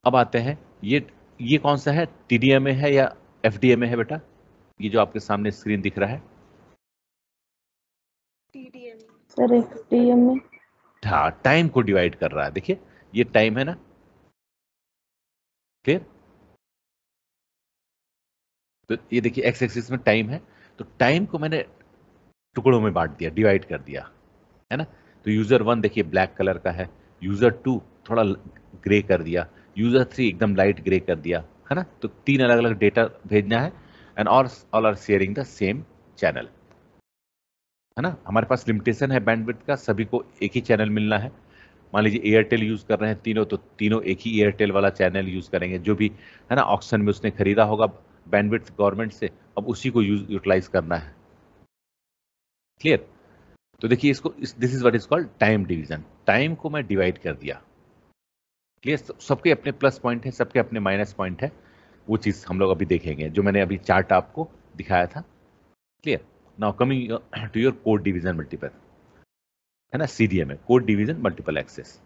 अब आते हैं, ये कौन सा है? TDM में है या FDM में है बेटा? ये जो आपके सामने स्क्रीन दिख रहा है, TDM। सर FDM में। हाँ, टाइम को डिवाइड कर रहा है, देखिए ये टाइम है ना, क्लियर? तो ये देखिए एक्स एक्सिस में टाइम है, तो टाइम को मैंने टुकड़ों में बांट दिया, डिवाइड कर दिया, है ना। तो यूजर 1 देखिए ब्लैक कलर का है, यूजर 2 थोड़ा ग्रे कर दिया, यूजर 3 एकदम लाइट ग्रे कर दिया, है ना। तो 3 अलग अलग डेटा भेजना है and all are sharing the same channel, है ना। हमारे पास लिमिटेशन है बैंडविड्थ का, सभी को एक ही चैनल मिलना है। मान लीजिए एयरटेल यूज कर रहे हैं तीनों, तो तीनों एक ही एयरटेल वाला चैनल यूज करेंगे, जो भी है ना ऑक्शन में उसने खरीदा होगा बैंडविड्थ गवर्नमेंट से, अब उसी को यूटिलाइज करना है। क्लियर। तो देखिए इसको this is what is called time division. Time को मैं डिवाइड कर दिया। क्लियर। सबके अपने प्लस पॉइंट है, सबके अपने माइनस पॉइंट है, वो चीज हम लोग अभी देखेंगे जो मैंने अभी चार्ट आपको दिखाया था। Clear. Now coming to your code division multiple, है ना, CDMA code division multiple access.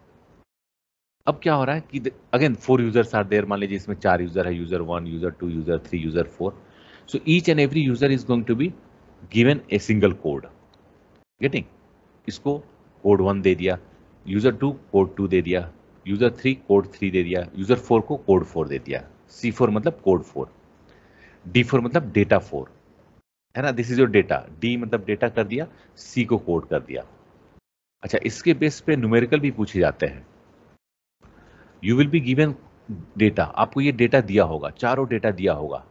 अब क्या हो रहा है कि अगेन 4 यूजर्स आर देयर, मान लीजिए इसमें 4 यूजर है, user 1, user 2, user 3, user 4। So each and every user is going to be given a single code. Getting. इसको कोड 1 दे दिया, यूजर 2 कोड 2 दे दिया, यूजर 3 कोड 3 दे दिया, यूजर 4 को कोड 4 दे दिया। C4 मतलब कोड 4, D4 मतलब डेटा 4, है ना। This is your data. D मतलब डेटा कर दिया, C को कोड कर दिया। अच्छा, इसके बेस पे न्यूमेरिकल भी पूछे जाते हैं। You will be given data, आपको ये डेटा दिया होगा, चारों डेटा दिया होगा,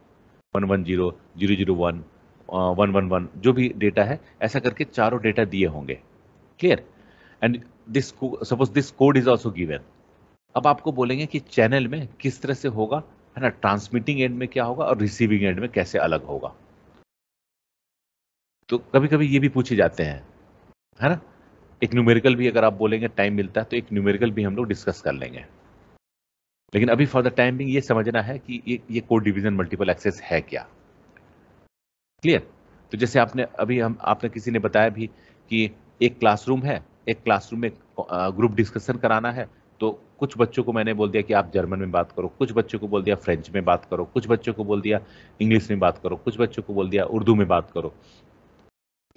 110, 001, 111, जो भी डेटा है, ऐसा करके चारों डेटा दिए होंगे। Clear. And this suppose this code is also given. अब आपको बोलेंगे कि चैनल में किस तरह से होगा, है ना, ट्रांसमिटिंग एंड में क्या होगा और रिसीविंग एंड में कैसे अलग होगा। तो कभी कभी ये भी पूछे जाते हैं, है ना। एक न्यूमेरिकल भी अगर आप बोलेंगे टाइम मिलता है तो एक न्यूमेरिकल भी हम लोग डिस्कस कर लेंगे, लेकिन अभी फॉर द टाइम बिंग ये समझना है कि ये कोड डिवीजन मल्टीपल एक्सेस है क्या। क्लियर। तो जैसे आपने किसी ने बताया भी कि एक क्लासरूम है, एक क्लासरूम में ग्रुप डिस्कशन कराना है, तो कुछ बच्चों को मैंने बोल दिया कि आप जर्मन में बात करो, कुछ बच्चों को बोल दिया फ्रेंच में बात करो, कुछ बच्चों को बोल दिया इंग्लिश में बात करो, कुछ बच्चों को बोल दिया उर्दू में बात करो।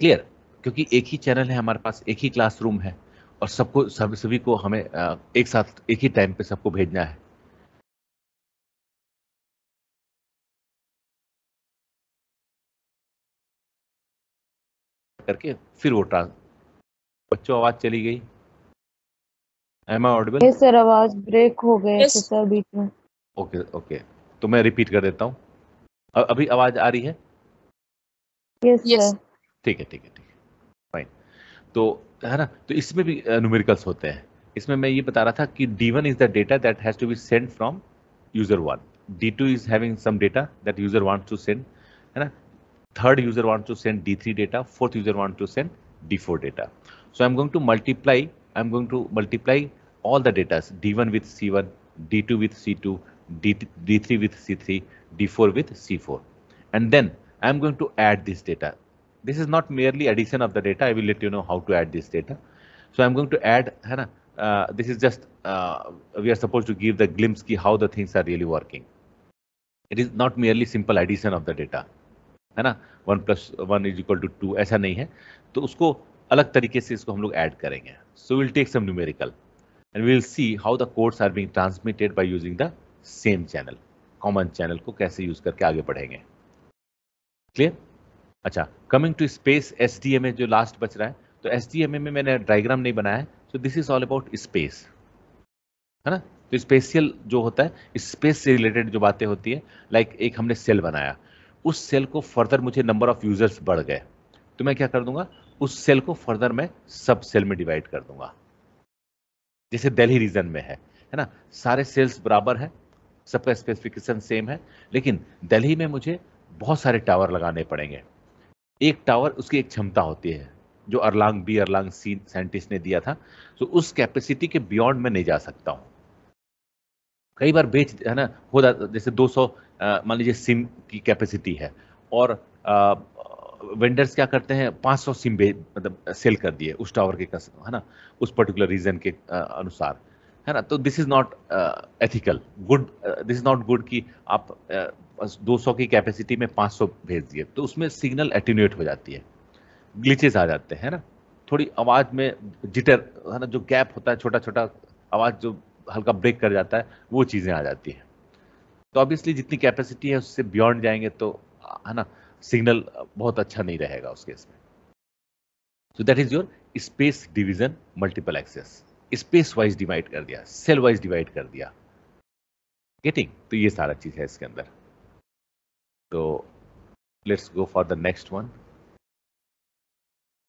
क्लियर। क्योंकि एक ही चैनल है हमारे पास, एक ही क्लासरूम है और सभी को हमें एक साथ एक ही टाइम पे सबको भेजना है। करके फिर वो बच्चों आवाज चली गई। Am I audible? Yes sir, आवाज ब्रेक हो गए थे Yes. सर बीच में। ओके ओके, तो मैं रिपीट कर देता हूँ। अभी आवाज आ रही है? Yes Yes. सर। ठीक है ठीक है ठीक है, फाइन। तो है ना, तो इसमें भी न्यूमेरिकल्स होते हैं। इसमें मैं ये बता रहा था कि D1 is the data that has to be send from user 1, D2 is having some data that user wants to send, है ना। Third user wants to send D3 data, fourth user wants to send D4 data. So I am going to multiply all the data, D1 with C1, D2 with C2, D3 with C3, D4 with C4, and then I am going to add this data. This is not merely addition of the data. I will let you know how to add this data. So I am going to add, है ना, this is just we are supposed to give the glimpse की how the things are really working. It is not merely simple addition of the data, है ना, 1 + 1 = 2, ऐसा नहीं है। तो उसको अलग तरीके से इसको हम लोग ऐड करेंगे। So we'll take some numerical and we will see how the codes are being transmitted by using the same channel, common channel को कैसे यूज करके आगे बढ़ेंगे। क्लियर। अच्छा, कमिंग टू स्पेस SDMA जो लास्ट बच रहा है, तो SDMA में मैंने डायग्राम नहीं बनाया है। सो this is all about space, है ना। तो स्पेशियल जो होता है, स्पेस से रिलेटेड जो बातें होती है, लाइक एक हमने सेल बनाया, उस सेल को फर्दर मुझे नंबर ऑफ यूजर्स बढ़ गए, तो मैं क्या कर दूंगा, उस सेल को फर्दर मैं सब सेल में डिवाइड कर दूंगा। जैसे दिल्ली रीजन में है ना, सारे सेल्स बराबर है, सबका स्पेसिफिकेशन सेम है, लेकिन दिल्ली में मुझे बहुत सारे टावर लगाने पड़ेंगे। एक टावर, उसकी एक क्षमता होती है जो अरलांग सी साइंटिस्ट ने दिया था, तो उस कैपेसिटी के बियॉन्ड में नहीं जा सकता हूं। कई बार है ना, हो जाता, जैसे 200 मान लीजिए सिम की कैपेसिटी है और वेंडर्स क्या करते हैं, 500 सिम मतलब सेल कर दिए उस टावर के, है ना, उस पर्टिकुलर रीजन के अनुसार, है ना। तो this is not ethical good, this is not good कि आप 200 की कैपेसिटी में 500 भेज दिए, तो उसमें सिग्नल एटीन्यूएट हो जाती है, ग्लिचेस आ जाते हैं ना, थोड़ी आवाज में जिटर, है ना, जो गैप होता है, छोटा छोटा आवाज जो हल्का ब्रेक कर जाता है, वो चीजें आ जाती है। तो ऑब्वियसली जितनी कैपेसिटी है उससे बियॉन्ड जाएंगे तो, है ना, सिग्नल बहुत अच्छा नहीं रहेगा उस केस में। So that is your space division multiple access, space wise divide कर दिया, सेल वाइज डिवाइड कर दिया, गेटिंग। तो ये सारा चीज है इसके अंदर। तो let's go for the next one.